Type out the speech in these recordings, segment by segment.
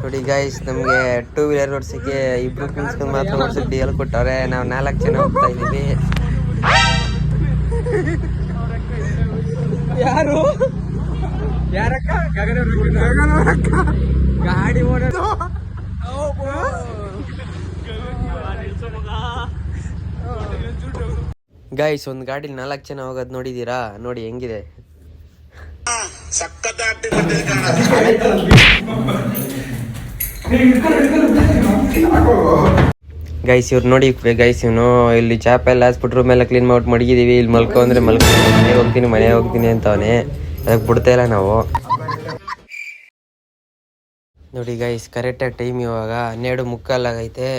ನೋಡಿ ಗೈಸ್, ನಮಗೆ 2 ವೀಲರ್ ಓಡಿಸೋಕ್ಕೆ ಇಬ್ರು ಫ್ರೆಂಡ್ಸ್ಗಳು ಮಾತ್ರ ಓಡಿಸೋಕೆ ಡಿ ಎಲ್ ಕೊಟ್ಟವ್ರೆ. ನಾವು 4 ಜನ ಹೋಗ್ತಾ ಇದ್ದೀವಿ. ಯಾರು ಯಾರಕ್ಕ ಗಾಡಿ ಓಡೋದು ಗೈಸ್, ಒಂದು ಗಾಡಿಲಿ 4 ಜನ ಹೋಗೋದು ನೋಡಿದ್ದೀರಾ? ನೋಡಿ ಹೆಂಗಿದೆ. ಗೈಸ್ ಇವ್ರು ನೋಡಿ ಗೈಸ್, ಇವನು ಇಲ್ಲಿ ಚಾಪ ಎಲ್ಲ ಹಾಸ್ಬಿಟ್ರು ಮೇಲೆ ಕ್ಲೀನ್ ಮಾಡ್ಬಿಟ್ಟು ಮಡಗಿದೀವಿ. ಇಲ್ಲಿ ಮಲ್ಕೊ ಅಂದ್ರೆ ಮನೆ ಹೋಗ್ತೀನಿ ಅಂತವನೇ. ಅದಕ್ಕೆ ಬಿಡ್ತಾ ಇಲ್ಲ ನಾವು. ನೋಡಿ ಗೈಸ್, ಕರೆಕ್ಟಾಗಿ ಟೈಮ್ ಇವಾಗ 12:15 ಆಗೈತೆ.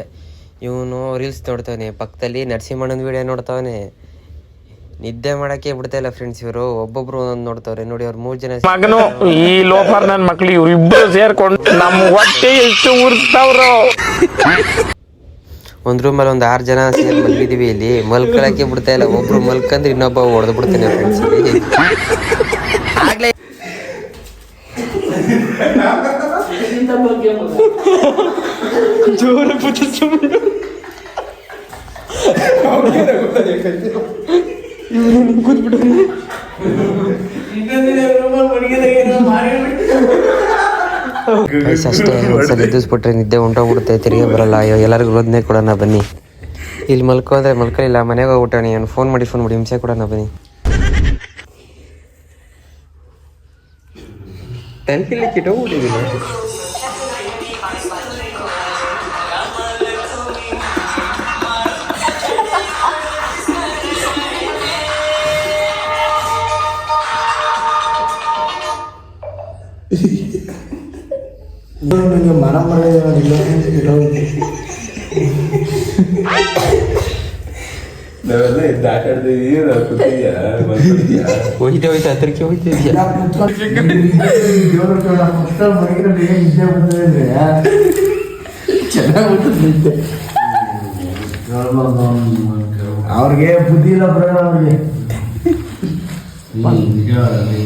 ಇವನು ರೀಲ್ಸ್ ನೋಡ್ತಾವನೆ, ಪಕ್ಕದಲ್ಲಿ ನರಸಿಂಹಣ್ಣನ ವಿಡಿಯೋ ನೋಡ್ತಾವನೆ. ನಿದ್ದೆ ಮಾಡಕ್ಕೆ ಬಿಡ್ತಾ ಇಲ್ಲ ಫ್ರೆಂಡ್ಸ್. ಇವರು ಒಬ್ಬೊಬ್ರು ಒಂದೊಂದು ನೋಡ್ತಾವ್ರೆ. ನೋಡಿ ಅವ್ರು 3 ಜನ ಮಗನು ಈ ಲೋಫರ್ ನನ್ನ ಮಕ್ಳು ಇವ್ರು ಇಬ್ರು ಸೇರ್ಕೊಂಡು ನಮ್ಮ ಹೊಟ್ಟೆ ಎಷ್ಟು ಉರ್ಸ್ತಾವ್ರು. ಒಂದ್ ರೂಮಲ್ಲಿ 6 ಜನ ಸೇರಿ ಮಲ್ಗಿದೀವಿ. ಇಲ್ಲಿ ಮಲ್ಕೊಳಕ್ಕೆ ಬಿಡ್ತಾ ಇಲ್ಲ. ಒಬ್ರು ಮಲ್ಕಂದ್ರೆ ಇನ್ನೊಬ್ಬ ಹೊಡೆದು ಬಿಡ್ತಾನೆ ಫ್ರೆಂಡ್ಸ್. ಆಗ್ಲೇ ಜೋರ ಅಷ್ಟೇ. ಒಂದ್ಸಲ ಎದುರಿಸ್ಬಿಟ್ರೆ ನಿದ್ದೆ ಹೊಂಟೋಗ್ಬಿಡುತ್ತೆ, ತಿರುಗಿ ಬರಲ್ಲ. ಎಲ್ಲರಿಗೂ ರೋದನೆ ಕೊಡೋಣ ಬನ್ನಿ. ಇಲ್ಲಿ ಮಲ್ಕೊ ಅಂದ್ರೆ ಮಲ್ಕೊಳ್ಳಿಲ್ಲ, ಮನೆಗೆ ಹೋಗ್ಬಿಟ್ಟಣಿ. ಅವ್ನು ಫೋನ್ ಮಾಡಿ ಹಿಂಸೆ ಕೊಡೋಣ ಬನ್ನಿ. ಟೆನ್ಷನ್ ಕಿಟ್ಟೋಗ್ಬಿಟ್ಟಿದ್ದೀನಿ. ಮರ ನಾವೆಲ್ಲ ದಾಟಾಡ್ತೀವಿ. ಹೋಯ್ತಾ ಹತ್ರಕ್ಕೆ ಹೋಯ್ತಿದ್ಯಾ? ಚೆನ್ನಾಗ್ಬಿಟ್ಟು ಅವ್ರಿಗೆ ಬುದ್ಧಿ ಇಲ್ಲ ಬರೋಣ.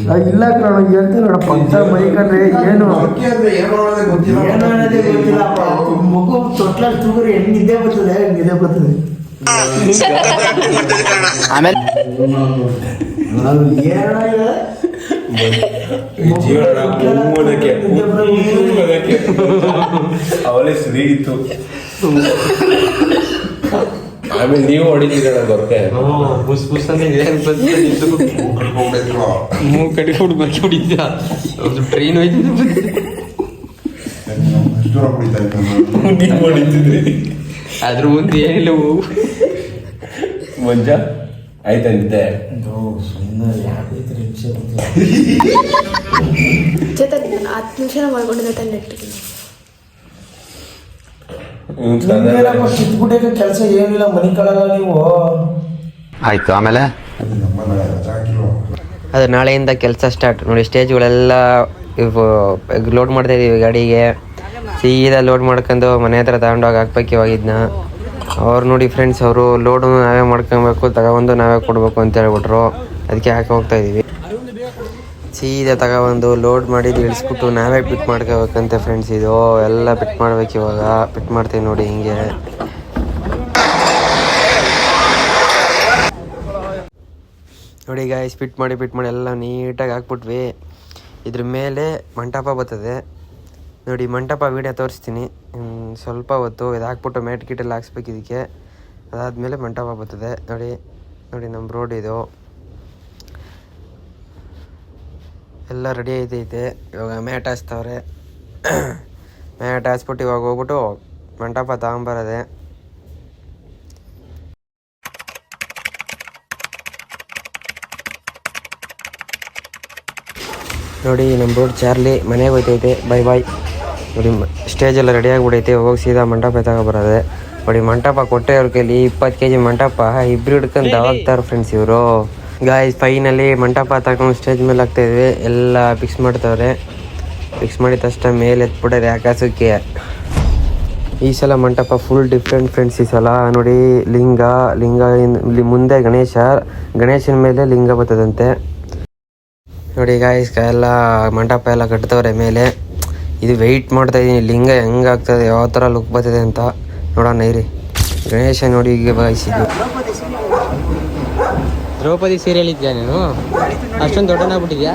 ಅವ್ರಿಗೆ ಇಲ್ಲ ಕಣ ಹೇಳ್ತಾರೆ ನೋಡ, ಪಂಚ ಮೈಕಂಡ್ರೆ ಏನು ಗೊತ್ತಿಲ್ಲ. ಮಗು ತೊಟ್ಲ ತೂಗ್ರೆ ಹೆಂಗಿದ್ದೇ ಬರ್ತದೆ, ಹೆಂಗಿದ್ದೇ ಬರ್ತದೆ. ಆಮೇಲೆ ಅವಳೇ ಸರಿ ಇತ್ತು. ಆಮೇಲೆ ನೀವು ಹೊಡಿತೀರ ಬರ್ತೆ ಬುಸ್ ಬುಸ್ ಮೂಗ್ ಕಟ್ಕೊಂಡು ಬಸ್ ಹೊಡಿದ್ದ. ಟ್ರೈನ್ ಹೊಡಿತಿದ್ರಿ. ಅದ್ರ ಮುಂದೆ ಏನಿಲ್ಲ. ಹೋಗು ಮಂಜ ಆಯ್ತಾ ನಿದ್ದೆ? ಜೊತೆ 10 ನಿಮಿಷ ಮಾಡ್ಕೊಂಡಿದ್ದೆ ನೆಟ್ಟಿಗೆ. ಕಿತ್ಬಿಟ್ಟೆ ಕೆಲಸ ಏನಿಲ್ಲ, ಮನೆ ಕಳಲ್ಲ ನೀವು. ಆಯ್ತು. ಆಮೇಲೆ ಅದು ನಾಳೆಯಿಂದ ಕೆಲಸ ಸ್ಟಾರ್ಟ್. ನೋಡಿ ಸ್ಟೇಜ್ಗಳೆಲ್ಲ ಲೋಡ್ ಮಾಡ್ತಾ ಇದೀವಿ ಗಾಡಿಗೆ. ಸೀದಾ ಲೋಡ್ ಮಾಡ್ಕೊಂಡು ಮನೆ ಹತ್ರ ತಗೊಂಡೋಗಿ ಹಾಕ್ಬೇಕು ಇವಾಗಿದ್ನ. ಅವ್ರು ನೋಡಿ ಫ್ರೆಂಡ್ಸ್, ಅವರು ಲೋಡು ನಾವೇ ಮಾಡ್ಕೊಬೇಕು, ತಗೊಬಂದು ನಾವೇ ಕೊಡಬೇಕು ಅಂತ ಹೇಳ್ಬಿಟ್ರು. ಅದಕ್ಕೆ ಹಾಕಿ ಹೋಗ್ತಾ ಇದೀವಿ. ಸೀದಾ ತಗೊಬಂದು ಲೋಡ್ ಮಾಡಿದ್ದು ಇಳಿಸ್ಬಿಟ್ಟು ನಾವೇ ಪಿಟ್ ಮಾಡ್ಕೋಬೇಕಂತೆ ಫ್ರೆಂಡ್ಸ್. ಇದು ಎಲ್ಲ ಪಿಟ್ ಮಾಡ್ಬೇಕು. ಇವಾಗ ಪಿಟ್ ಮಾಡ್ತೀವಿ ನೋಡಿ ಹಿಂಗೆ. ನೋಡಿ ಗಾಯ್ಸ್, ಪಿಟ್ ಮಾಡಿ ಎಲ್ಲ ನೀಟಾಗಿ ಹಾಕ್ಬಿಟ್ವಿ. ಇದ್ರ ಮೇಲೆ ಮಂಟಪ ಬರ್ತದೆ ನೋಡಿ. ಮಂಟಪ ವೀಡಿಯೋ ತೋರಿಸ್ತೀನಿ ಸ್ವಲ್ಪ ಹೊತ್ತು. ಇದು ಹಾಕ್ಬಿಟ್ಟು ಮ್ಯಾಟ್ ಕಿಟ್ಟೆಲ್ಲ ಹಾಕ್ಸ್ಬೇಕು ಇದಕ್ಕೆ. ಅದಾದಮೇಲೆ ಮಂಟಪ ಬರ್ತದೆ ನೋಡಿ. ನಮ್ಮ ರೋಡ್ ಇದು ಎಲ್ಲ ರೆಡಿ ಐತೈತೆ. ಇವಾಗ ಮ್ಯಾಟ್ ಹಾಸ್ತಾವ್ರೆ. ಮ್ಯಾಟ್ ಹಾಸ್ಬಿಟ್ಟು ಇವಾಗ ಹೋಗ್ಬಿಟ್ಟು ಮಂಟಪ ತಗೊಂಬರದೆ. ನೋಡಿ ನಮ್ಮ ರೋಡ್ ಚಾರ್ಲಿ ಮನೆಗೆ ಹೋಯ್ತೈತೆ. ಬಾಯ್. ನೋಡಿ ಸ್ಟೇಜೆಲ್ಲ ರೆಡಿ ಆಗಿಬಿಡೈತೆ. ಹೋಗಿ ಸೀದಾ ಮಂಟಪ ತಗೊಬರೋದೆ. ನೋಡಿ ಮಂಟಪ ಕೊಟ್ಟೆ ಅವ್ರ ಕೈಲಿ 20 kg ಮಂಟಪ ಇಬ್ರು ಹಿಡ್ಕೊಂಡು ಅವಾಗ್ತಾರೆ ಫ್ರೆಂಡ್ಸ್ ಇವರು. ಗಾಯ್ಸ್ ಫೈನಲಿ ಮಂಟಪ ತಗೊಂಡು ಸ್ಟೇಜ್ ಮೇಲೆ ಹಾಕ್ತಾಯಿದ್ವಿ. ಎಲ್ಲ ಫಿಕ್ಸ್ ಮಾಡ್ತಾವ್ರೆ. ಫಿಕ್ಸ್ ಮಾಡಿದ ತಕ್ಷಣ ಮೇಲೆ ಎತ್ಬಿಡೋದು ಆಕಾಶಕ್ಕೆ. ಈ ಸಲ ಮಂಟಪ ಫುಲ್ ಡಿಫ್ರೆಂಟ್ ಫ್ರೆಂಡ್ಸ್. ಈ ಸಲ ನೋಡಿ ಲಿಂಗ ಮುಂದೆ ಗಣೇಶನ ಮೇಲೆ ಲಿಂಗ ಬರ್ತದಂತೆ. ನೋಡಿ ಗಾಯ್ಸ್ ಎಲ್ಲ ಮಂಟಪ ಎಲ್ಲ ಕಟ್ತವ್ರೆ ಮೇಲೆ. ಇದು ವೆಯ್ಟ್ ಮಾಡ್ತಾ ಇದ್ದೀನಿ ಲಿಂಗ ಹೆಂಗಾಗ್ತದೆ ಯಾವ ಥರ ಲುಕ್ ಬರ್ತದೆ ಅಂತ ನೋಡೋಣ ಇರಿ. ಗಣೇಶ ನೋಡಿ ಈಗ ಬಯಸಿದ್ದು ದ್ರೌಪದಿ ಸೀರಿಯಲ್ ಇದೆಯಾ ನೀನು? ಅಷ್ಟೊಂದು ದೊಡ್ಡನಾಗ್ಬಿಟ್ಟಿದ್ಯಾ?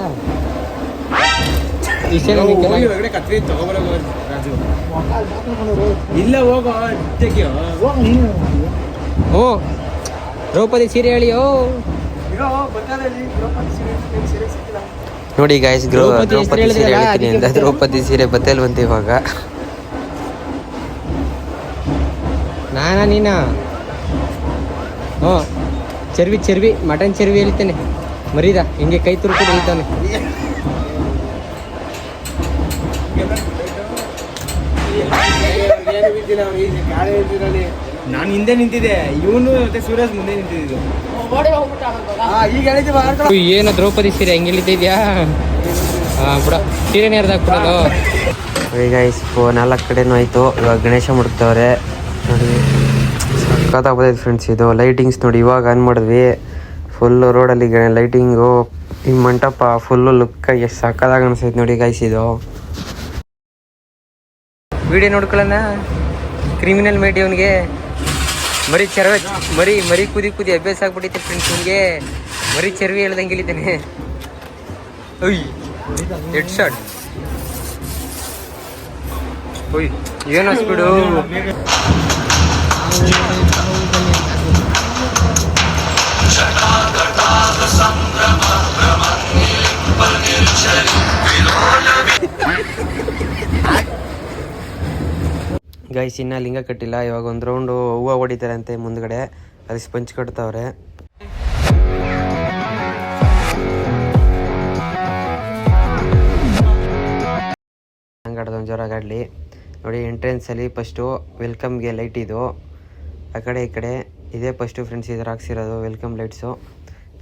ಇಲ್ಲ ಹೋಗೋ ಓ ದ್ರೌಪದಿ ಸೀರೆ ಹೇಳಿಯೋ ನೋಡಿ ಗಾಯ್ಸ್ ದ್ರೌಪದಿ ಸೀರೆ ಹೇಳ್ತೀನಿ ಅಂತ ದ್ರೌಪದಿ ಸೀರೆ ಬತ್ತಲ್ ಬಂತು ಇವಾಗ. ನೀನಾ ಹ್ಞೂ ಚರ್ವಿ ಮಟನ್ ಚರ್ವಿ ಹೇಳ್ತೇನೆ ಮರೀದ ಹಿಂಗೆ ಕೈ ತುರ್ಕೊಂಡು ಹೇಳ್ತಾನೆ. ನಾನು ಹಿಂದೆ ನಿಂತಿದ್ದೆ, ಇವನು ಮತ್ತೆ ಸೂರಜ್ ಮುಂದೆ ನಿಂತಿದ್ದು. ಏನು ದ್ರೌಪದಿ ಸೀರೆ ಹೆಂಗೆ ಇಳಿತಿದ್ಯಾ? ಬಿಡ ಸೀರೆನೇ ಅರ್ಧಾಕ್ಬಿಡೋದು. ಈಗ 4 ಕಡೆನೂ ಆಯಿತು. ಇವಾಗ ಗಣೇಶ ಮುಡ್ತವ್ರೆ ನೋಡಿ, ಸಕ್ಕತ್ತಾಗ್ಬೋದೈತೆ ಫ್ರೆಂಡ್ಸ್. ಇದು ಲೈಟಿಂಗ್ಸ್ ನೋಡಿ ಇವಾಗ ಆನ್ ಮಾಡಿದ್ವಿ. ಫುಲ್ಲು ರೋಡಲ್ಲಿ ಲೈಟಿಂಗು, ಈ ಮಂಟಪ ಫುಲ್ಲು ಲುಕ್ ಎಷ್ಟು ಸಕ್ಕತ್ತಾಗಿ ಅನಿಸ್ತೈತೆ ನೋಡಿ ಗೈಸ್. ಇದು ವಿಡಿಯೋ ನೋಡ್ಕೊಳ್ಳೋಣ. ಕ್ರಿಮಿನಲ್ ಮೇಡಿ ಅವನಿಗೆ ಮರಿ ಕುದಿ ಅಭ್ಯಾಸ ಆಗ್ಬಿಟ್ಟೈತೆ ಫ್ರೆಂಡ್ಸ್. ಅವನಿಗೆ ಮರಿ ಚರ್ವಿ ಹೇಳ್ದಂಗೆ ಇಳಿತಾನೆ. ಹೆಡ್ ಶಾಟ್ ಏನು ಸ್ಪೀಡು. ಗೈಸ್ ಇನ್ನ ಲಿಂಗ ಕಟ್ಟಿಲ್ಲ. ಇವಾಗ ಒಂದು ರೌಂಡು ಹೂವು ಹೊಡಿತಾರೆ ಅಂತೆ ಮುಂದ್ಗಡೆ, ಅಲ್ಲಿ ಸ್ಪಂಚ್ ಕಟ್ತಾವ್ರೆ. ಹಂಗಾಡ್ದೊಂದು ಜೋರಾಗಾಡ್ಲಿ ನೋಡಿ. ಎಂಟ್ರೆನ್ಸಲ್ಲಿ ಫಸ್ಟು ವೆಲ್ಕಮ್ಗೆ ಲೈಟ್ ಇದು, ಆ ಕಡೆ ಈ ಕಡೆ ಇದೇ ಫಸ್ಟು ಫ್ರೆಂಡ್ಸ್ ಇದ್ರ ಹಾಕ್ಸಿರೋದು ವೆಲ್ಕಮ್ ಲೈಟ್ಸು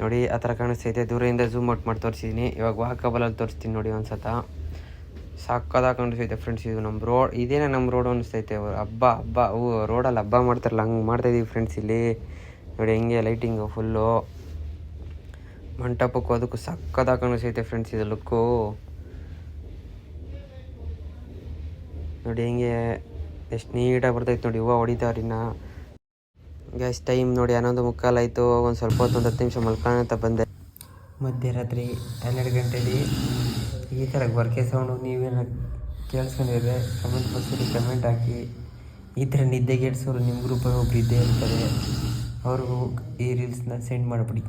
ನೋಡಿ. ಆ ಥರ ಕಾಣಿಸ್ತೈತೆ. ದೂರದಿಂದ ಝೂಮ್ ಔಟ್ ಮಾಡಿ ತೋರಿಸಿದ್ದೀನಿ. ಇವಾಗ ವಾಕಬಲಲ್ಲಿ ತೋರಿಸ್ತೀನಿ ನೋಡಿ ಒಂದ್ಸತ. ಸಾಕಾದಾಗ ಕಾಣಿಸ್ತೈತೆ ಫ್ರೆಂಡ್ಸ್. ಇದು ನಮ್ಮ ರೋಡ್, ಇದೇನೇ ನಮ್ಮ ರೋಡ್ ಅನಿಸ್ತೈತೆ. ಹಬ್ಬ ರೋಡಲ್ಲಿ ಹಬ್ಬ ಮಾಡ್ತಾರಲ್ಲ ಹಂಗೆ ಮಾಡ್ತಾಯಿದ್ದೀವಿ ಫ್ರೆಂಡ್ಸ್. ಇಲ್ಲಿ ನೋಡಿ ಹೆಂಗೆ ಲೈಟಿಂಗು ಫುಲ್ಲು ಮಂಟಪಕ್ಕೂ ಅದಕ್ಕೂ ಸಕ್ಕದಾಗ ಕಾಣಿಸ್ತೈತೆ ಫ್ರೆಂಡ್ಸ್. ಇದು ಲುಕ್ಕು ನೋಡಿ ಹೆಂಗೆ ಎಷ್ಟು ನೀಟಾಗಿ ಬರ್ತೈತೆ ನೋಡಿ. ಹೂವು ಹೊಡಿತಾವ್ರಿನ್ನ. ಗ್ಯಾಸ್ ಟೈಮ್ ನೋಡಿ 11:15 ಆಯಿತು. ಒಂದು ಸ್ವಲ್ಪ ಹೊತ್ತು 10 ನಿಮಿಷ ಮಲ್ಕೊಳ್ಳೋಣ ಅಂತ ಬಂದೆ. ಮಧ್ಯರಾತ್ರಿ 12 ಗಂಟೆಲಿ ಈ ಥರ ಗೊರಕೆ ಸೌಂಡು ನೀವೇನು ಕೇಳಿಸ್ಕೊಂಡಿದ್ರೆ ಕಮೆಂಟ್ ಬಾಕ್ಸಲ್ಲಿ ಕಮೆಂಟ್ ಹಾಕಿ. ಈ ಥರ ನಿದ್ದೆಗೆಡ್ಸೋರು ನಿಮ್ಮ ಗ್ರೂಪಲ್ಲಿ ಒಬ್ರು ಇದ್ದೇ ಇರ್ತಾರೆ, ಅವ್ರಿಗೂ ಈ ರೀಲ್ಸ್ನ ಸೆಂಡ್ ಮಾಡಿಬಿಡಿ.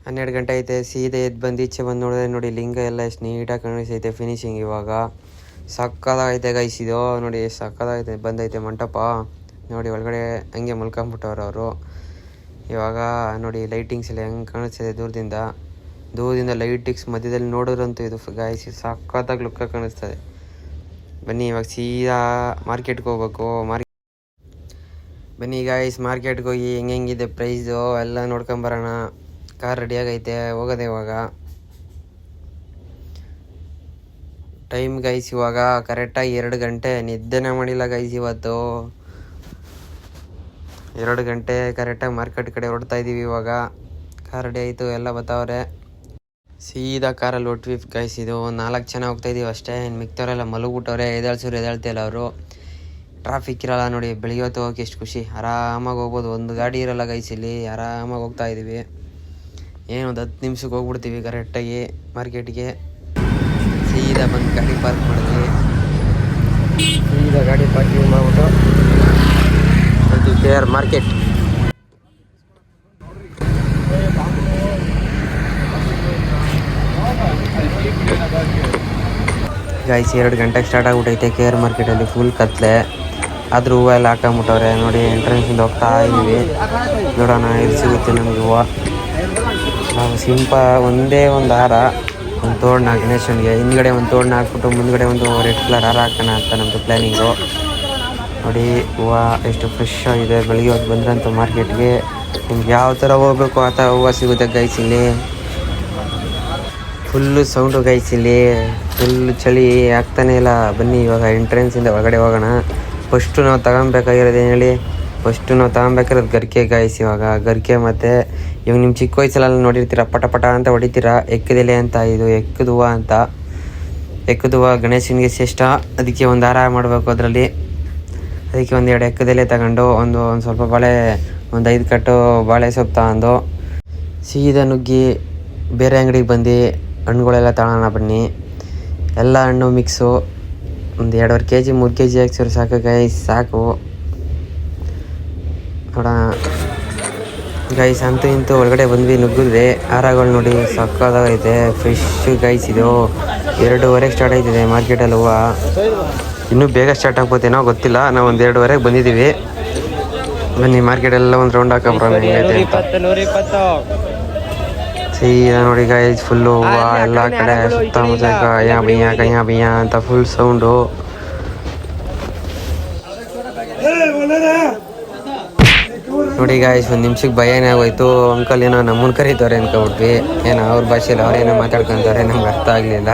12 ಗಂಟೆ ಐತೆ. ಸೀದೆ ಎದ್ದು ಬಂದು ಈಚೆ ಬಂದು ನೋಡಿದ್ರೆ ನೋಡಿ ಲಿಂಗ ಎಲ್ಲ ಎಷ್ಟು ನೀಟಾಗಿ ಕಾಣಿಸ್ತೈತೆ. ಫಿನಿಶಿಂಗ್ ಇವಾಗ ಸಕ್ಕದಾಗೈತೆ ಗೈಸ್. ಇದು ನೋಡಿ ಸಕ್ಕದಾಗೈತೆ. ಬಂದೈತೆ ಮಂಟಪ ನೋಡಿ. ಒಳಗಡೆ ಹಂಗೆ ಮಲ್ಕೊಂಬಿಟ್ಟವ್ರು ಅವರು. ಇವಾಗ ನೋಡಿ ಲೈಟಿಂಗ್ಸ್ ಎಲ್ಲ ಹೆಂಗೆ ಕಾಣಿಸ್ತಿದೆ ದೂರದಿಂದ ಲೈಟಿಂಗ್ಸ್ ಮಧ್ಯದಲ್ಲಿ ನೋಡೋರಂತೂ ಇದು ಗಾಯ್ಸ್ ಸಕ್ಕತ್ತಾಗಿ ಲುಕ್ಕ ಕಾಣಿಸ್ತದೆ. ಬನ್ನಿ ಇವಾಗ ಸೀದಾ ಮಾರ್ಕೆಟ್ಗೆ ಹೋಗ್ಬೇಕು. ಬನ್ನಿ ಗಾಯ್ಸ್ ಮಾರ್ಕೆಟ್ಗೆ ಹೋಗಿ ಹೆಂಗಿದೆ ಪ್ರೈಸು ಎಲ್ಲ ನೋಡ್ಕೊಂಬರೋಣ. ಕಾರ್ ರೆಡಿಯಾಗೈತೆ, ಹೋಗೋದೆ ಇವಾಗ. ಟೈಮ್ ಗೈಸ್ ಇವಾಗ ಕರೆಕ್ಟಾಗಿ 2 ಗಂಟೆ. ನಿದ್ದೆನೇ ಮಾಡಿಲ್ಲ ಗೈಸ್ ಇವತ್ತು. 2 ಗಂಟೆ ಕರೆಕ್ಟಾಗಿ ಮಾರ್ಕೆಟ್ ಕಡೆ ಹೊರಡ್ತಾ ಇದ್ದೀವಿ ಇವಾಗ. ಕಾರ್ ರೆಡಿ ಆಯಿತು, ಎಲ್ಲ ಬರ್ತಾವ್ರೆ. ಸೀದಾ ಕಾರಲ್ಲಿ ಹೊಟ್ವಿ ಗೈಸ್. ಇದು 4 ಜನ ಹೋಗ್ತಾ ಇದ್ದೀವಿ ಅಷ್ಟೇ. ಇನ್ನು ಮಿಕ್ತವರೆಲ್ಲ ಮಲಗ್ಬಿಟ್ಟವ್ರೆ. ಎದ್ದೇಳ್ತಿಲ್ಲ ಅವರು. ಟ್ರಾಫಿಕ್ ಇರಲ್ಲ ನೋಡಿ. ಬೆಳಿಗ್ಗೆ ಹೊತ್ತು ಹೋಗೋಕೆ ಎಷ್ಟು ಖುಷಿ. ಆರಾಮಾಗಿ ಹೋಗ್ಬೋದು. ಒಂದು ಗಾಡಿ ಇರಲ್ಲ ಗೈಸ್ ಇಲ್ಲಿ. ಆರಾಮಾಗಿ ಹೋಗ್ತಾ ಇದ್ದೀವಿ. ಏನು ಒಂದು 10 ನಿಮಿಷಕ್ಕೆ ಹೋಗ್ಬಿಡ್ತೀವಿ ಕರೆಕ್ಟಾಗಿ ಮಾರ್ಕೆಟ್ಗೆ. ಸೀದಾ ಬಂದು ಗಾಡಿ ಪಾರ್ಕ್ ಮಾಡಿದ್ವಿ. ಸೀದಾ ಗಾಡಿ ಪಾರ್ಕಿಂಗ್ ಮಾಡಿಬಿಟ್ಟು KR ಮಾರ್ಕೆಟ್. ಗೈಸ್ 2 ಗಂಟೆಗೆ ಸ್ಟಾರ್ಟ್ ಆಗಿಬಿಟ್ಟೈತೆ KR ಮಾರ್ಕೆಟಲ್ಲಿ. ಫುಲ್ ಕತ್ಲೆ ಆದರೂ ಹೂವು ಎಲ್ಲ ಹಾಕೊಂಬಿಟ್ಟವ್ರೆ ನೋಡಿ. ಎಂಟ್ರೆನ್ಸಿಂದ ಹೋಗ್ತಾ ಇದ್ದೀವಿ. ನೋಡೋಣ ಎಲ್ಲಿ ಸಿಗುತ್ತೆ ನಮಗೆ ಹೂವು. ನಾವು ಒಂದೇ ಒಂದು ಹಾರ, ಒಂದು ತೋರಣ ಗಣೇಶನಿಗೆ. ಹಿಂದ್ಗಡೆ ಒಂದು ತೋರಣ ಹಾಕ್ಬಿಟ್ಟು ಮುಂದ್ಗಡೆ ಒಂದು ರೆಡ್ ಕಲರ್ ಹಾರ ಹಾಕೋಣ ಅಂತ ನಮ್ಮದು ಪ್ಲ್ಯಾನಿಂಗು. ನೋಡಿ ಹೂವು ಎಷ್ಟು ಫ್ರೆಶ್ ಆಗಿದೆ. ಬೆಳಿಗ್ಗೆ ಹೊತ್ತು ಬಂದ್ರಂತೂ ಮಾರ್ಕೆಟ್ಗೆ ನಿಮ್ಗೆ ಯಾವ ಥರ ಹೋಗ್ಬೇಕು ಆ ಥರ ಹೂವು ಸಿಗುತ್ತೆ ಗೈಸ್ ಇಲ್ಲಿ. ಫುಲ್ಲು ಸೌಂಡು ಗೈಸ್ ಇಲ್ಲಿ. ಫುಲ್ಲು ಚಳಿ ಆಗ್ತಾನೆ ಇಲ್ಲ. ಬನ್ನಿ ಇವಾಗ ಎಂಟ್ರೆನ್ಸಿಂದ ಒಳಗಡೆ ಹೋಗೋಣ. ಫಸ್ಟು ನಾವು ತಗೊಬೇಕಾಗಿರೋದು ಏನು ಹೇಳಿ, ಫಸ್ಟು ನಾವು ತಗೊಬೇಕಾದ್ರೆ ಗರಿಕೆ ಗಾಯಿಸಿ ಇವಾಗ ಗರಿಕೆ ಮತ್ತು ಇವಾಗ ನಿಮ್ಮ ಚಿಕ್ಕ ವಯಸ್ಸಲ್ಲೆಲ್ಲ ನೋಡಿರ್ತೀರ ಪಟ ಪಟ ಅಂತ ಹೊಡಿತೀರ ಎಕ್ಕದೆಲೆ ಅಂತ, ಇದು ಎಕ್ಕದ ಹೂವು ಅಂತ. ಎಕ್ಕದ ಹೂವು ಗಣೇಶನಿಗೆ ಶ್ರೇಷ್ಠ. ಅದಕ್ಕೆ ಒಂದು ಹಾರ ಮಾಡಬೇಕು ಅದರಲ್ಲಿ. ಅದಕ್ಕೆ ಒಂದೆರಡು ಎಕ್ಕದೆಲೆ ತಗೊಂಡು ಒಂದು ಸ್ವಲ್ಪ ಬಾಳೆ, ಒಂದು 5 ಕಟ್ಟು ಬಾಳೆ ಸೊಪ್ಪು ತಗೊಂಡು ಸೀದಾ ನುಗ್ಗಿ ಬೇರೆ ಅಂಗಡಿಗೆ ಬಂದು ಹಣ್ಣುಗಳೆಲ್ಲ ತಗೊಳ್ಳೋಣ ಬನ್ನಿ. ಎಲ್ಲ ಹಣ್ಣು ಮಿಕ್ಸು ಒಂದು 2.5 kg 3 kg ಹಾಕ್ಸಿದ್ರೆ ಸಾಕು ಗೈಸ್, ಸಾಕು ನೋಡೋಣ ಗೈಸ್. ಅಂತೂ ಇಂತೂ ಒಳಗಡೆ ಬಂದ್ವಿ, ನುಗ್ಗಿದ್ವಿ. ಹಾರಗಳು ನೋಡಿ ಸಕ್ಕದಾಗೈತೆ, ಫ್ರೆಶ್ ಗೈಸ್. ಇದು 2:30 ಸ್ಟಾರ್ಟ್ ಆಯ್ತಿದೆ ಮಾರ್ಕೆಟಲ್ಲಿ ಹೂವು. ಇನ್ನೂ ಬೇಗ ಸ್ಟಾರ್ಟ್ ಆಗ್ಬೋದೇನೋ ಗೊತ್ತಿಲ್ಲ. ನಾವು ಒಂದು 2:30 ಬಂದಿದ್ದೀವಿ. ಬನ್ನಿ ಮಾರ್ಕೆಟೆಲ್ಲ ಒಂದು ರೌಂಡ್ ಹಾಕೋಬ್ರ ಹೆಂಗೈತೆ ಅಂತ. ಸೀದಾ ನೋಡಿ ಗೈಸ್, ಫುಲ್ಲು ಹೂವು ಎಲ್ಲ ಕಡೆ ಸುತ್ತಮುತ್ತ ಕಯ್ಯ ಬಿಯ್ಯ ಅಂತ ಫುಲ್ ಸೌಂಡು. ನೋಡಿ ಗಾಯ್ಸ್, ಒಂದು ನಿಮಿಷಕ್ಕೆ ಭಯನೇ ಆಗೋಯ್ತು. ಅಂಕಲ್ ಏನೋ ನಮ್ಮನ್ನು ಕರೀತಾರೆ ಅನ್ಕೊಬಿಟ್ವಿ. ಏನೋ ಅವ್ರ ಭಾಷೆಯಲ್ಲಿ ಅವ್ರೇನೋ ಮಾತಾಡ್ಕೊಂತಾರೆ, ನಮ್ಗೆ ಅರ್ಥ ಆಗಲಿಲ್ಲ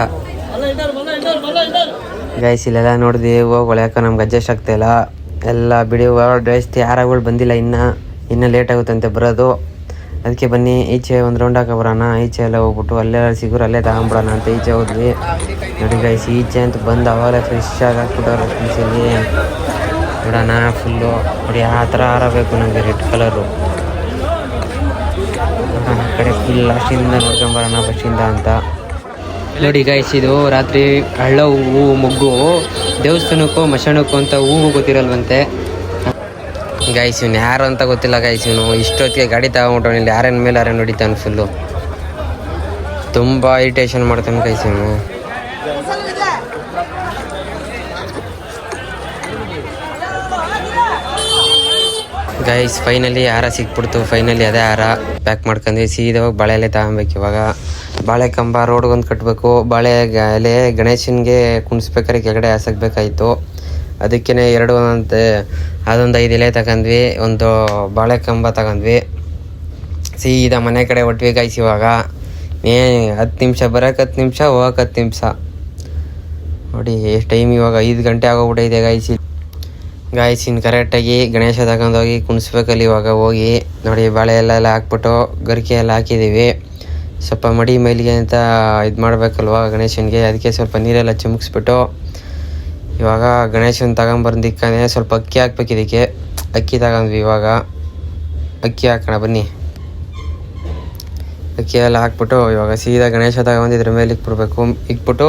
ಗೈಸ್. ಇಲ್ಲೆಲ್ಲ ನೋಡಿದ್ವಿ ಹೋಗಿ ಯಾಕೆ ನಮ್ಗೆ ಅಡ್ಜಸ್ಟ್ ಆಗ್ತಾಯಿಲ್ಲ. ಎಲ್ಲ ಬಿಡಿ ಜಾಸ್ತಿ ಹಾರಗಳು ಬಂದಿಲ್ಲ, ಇನ್ನೂ ಲೇಟ್ ಆಗುತ್ತಂತೆ ಬರೋದು. ಅದಕ್ಕೆ ಬನ್ನಿ ಈಚೆ ಒಂದು ರೌಂಡ್ ಹಾಕೊಬರೋಣ. ಈಚೆ ಎಲ್ಲ ಹೋಗ್ಬಿಟ್ಟು ಅಲ್ಲೇ ಸಿಗೋರು ಅಲ್ಲೇ ತಗೊಂಬಿಡೋಣ ಅಂತ ಈಚೆ ಹೋದ್ವಿ. ನೋಡಿ ಗೈಸ್, ಈಚೆ ಅಂತ ಬಂದು ಅವಾಗಲೇ ಫ್ರೆಶ್ ಆಗಿ ಹಾಕ್ಬಿಟ್ಟವ್ರೆ ಫ್ರೆಂಡ್ಸಲ್ಲಿ. ನೋಡೋಣ ಫುಲ್ಲು ನೋಡಿ ಆ ಥರ ಹಾರ ಬೇಕು ನಮಗೆ, ರೆಡ್ ಕಲರು. ನೋಡೋಣ ಆ ಕಡೆ ಫುಲ್ ಲಾಸ್ಟಿಂದ ನೋಡ್ಕೊಂಬರೋಣ ಫಸ್ಟಿಂದ ಅಂತ. ನೋಡಿ ಗೈಸ್, ಇದು ರಾತ್ರಿ ಹಳ್ಳ ಹೂವು ಮೊಗ್ಗು ದೇವಸ್ಥಾನಕ್ಕೂ ಮಶಾಣಕ್ಕೂ ಅಂತ ಹೂವು ಗೊತ್ತಿರಲ್ವಂತೆ ಗೈಸ್. ಇವನು ಯಾರು ಅಂತ ಗೊತ್ತಿಲ್ಲ ಗೈಸ್. ಇವನು ಇಷ್ಟೊತ್ತಿಗೆ ಗಾಡಿ ತಗೊಂಬಿಟ್ಟು ಇಲ್ಲಿ ಯಾರನ್ನ ಮೇಲೆ ಯಾರನ್ನ ಹೊಡಿತಾನೆ ಫುಲ್ಲು. ತುಂಬ ಇರಿಟೇಷನ್ ಮಾಡ್ತಾನೆ ಗೈಸ್ ಇವನು. ಗೈಸ್ ಫೈನಲಿ ಹಾರ ಸಿಕ್ಬಿಡ್ತು. ಫೈನಲಿ ಅದೇ ಹಾರ ಪ್ಯಾಕ್ ಮಾಡ್ಕೊಂಡ್ವಿ. ಸೀದಾ ಹೋಗಿ ಬಾಳೆ ಎಲೆ ತಗೊಬೇಕು ಇವಾಗ. ಬಾಳೆ ಕಂಬ ರೋಡ್ಗೊಂದು ಕಟ್ಟಬೇಕು. ಬಾಳೆ ಎಲೆ ಗಣೇಶನಿಗೆ ಕುಣಿಸ್ಬೇಕಾದ್ರೆ ಕೆಳಗಡೆ ಹಾಸಕ್ಬೇಕಾಯ್ತು. ಅದಕ್ಕೇ 2 ಅಂತೆ ಅದೊಂದು 5 ಎಲೆ ತಗೊಂಡ್ವಿ, ಒಂದು ಬಾಳೆ ಕಂಬ ತಗೊಂಡ್ವಿ. ಸೀದಾ ಮನೆ ಕಡೆ ಹೊಟ್ವಿ ಗೈಸ್. ಇವಾಗ 10 ನಿಮಿಷ ಬರೋಕೆ 10 ನಿಮಿಷ, ಹೋಗಕ್ಕೆ 10 ನಿಮಿಷ. ನೋಡಿ ಎಷ್ಟು ಟೈಮ್ ಇವಾಗ 5 ಗಂಟೆ ಆಗೋಗ್ಬಿಟ್ಟಿದೆ ಗೈಸ್. ಇನ್ನು ಕರೆಕ್ಟಾಗಿ ಗಣೇಶ ತಗೊಂಡೋಗಿ ಕುಣಿಸ್ಬೇಕಲ್ಲಿ ಇವಾಗ ಹೋಗಿ. ನೋಡಿ ಬಾಳೆ ಎಲ್ಲ ಹಾಕ್ಬಿಟ್ಟು ಗರಿಕೆ ಎಲ್ಲ ಹಾಕಿದ್ದೀವಿ. ಸ್ವಲ್ಪ ಮಡಿ ಮೈಲಿಗೆ ಅಂತ ಇದು ಮಾಡಬೇಕಲ್ವ ಗಣೇಶನಿಗೆ. ಅದಕ್ಕೆ ಸ್ವಲ್ಪ ನೀರೆಲ್ಲ ಚಿಮುಕ್ಸ್ಬಿಟ್ಟು ಇವಾಗ ಗಣೇಶನ ತಗೊಂಬರ್ದಿಕ್ಕಾನೆ ಸ್ವಲ್ಪ ಅಕ್ಕಿ ಹಾಕ್ಬೇಕು. ಇದಕ್ಕೆ ಅಕ್ಕಿ ತಗೊಂಡ್ವಿ. ಇವಾಗ ಅಕ್ಕಿ ಹಾಕೋಣ ಬನ್ನಿ. ಅಕ್ಕಿ ಎಲ್ಲ ಹಾಕ್ಬಿಟ್ಟು ಇವಾಗ ಸೀದಾ ಗಣೇಶ ತಗೊಂಡು ಇದ್ರ ಮೇಲೆ ಇಕ್ಬಿಡ್ಬೇಕು. ಇಕ್ಬಿಟ್ಟು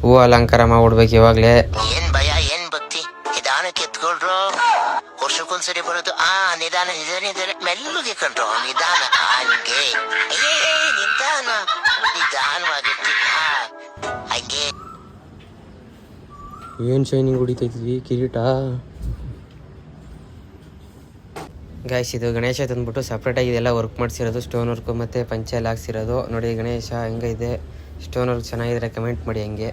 ಹೂವು ಅಲಂಕಾರ ಮಾಡ್ಬಿಡ್ಬೇಕು ಇವಾಗಲೇ. ಏನ್ ಭಯ ಏನ್ ಭಕ್ತಿ, ನಿಧಾನಕ್ಕೆ ಎತ್ಕೊಳ್ರು. ವರ್ಷಕ್ಕೊಂದ್ಸರಿ ಬರೋದು. ನಿಧಾನ ನಿಧಾನ ಮೆಲ್ಲುಗೆ ಕಂಡ್ರು. ನಿಧಾನ ಹಂಗೆ ನಿಧಾನವಾಗಿರ್ತಿ ಹಂಗೆ. ಏನು ಶೈನಿಂಗ್ ಹೊಡಿತೈತಿದ್ವಿ ಕಿರೀಟ ಗೈಸ್. ಇದು ಗಣೇಶ ತಂದ್ಬಿಟ್ಟು ಸಪ್ರೇಟಾಗಿ ಇದೆಲ್ಲ ವರ್ಕ್ ಮಾಡಿಸಿರೋದು, ಸ್ಟೋನ್ ವರ್ಕು ಮತ್ತು ಪಂಚೆ ಎಲ್ಲ ಹಾಕ್ಸಿರೋದು. ನೋಡಿ ಗಣೇಶ ಹೆಂಗಿದೆ, ಸ್ಟೋನ್ ವರ್ಕ್ ಚೆನ್ನಾಗಿದ್ರೆ ಕಮೆಂಟ್ ಮಾಡಿ ಹಂಗೆ.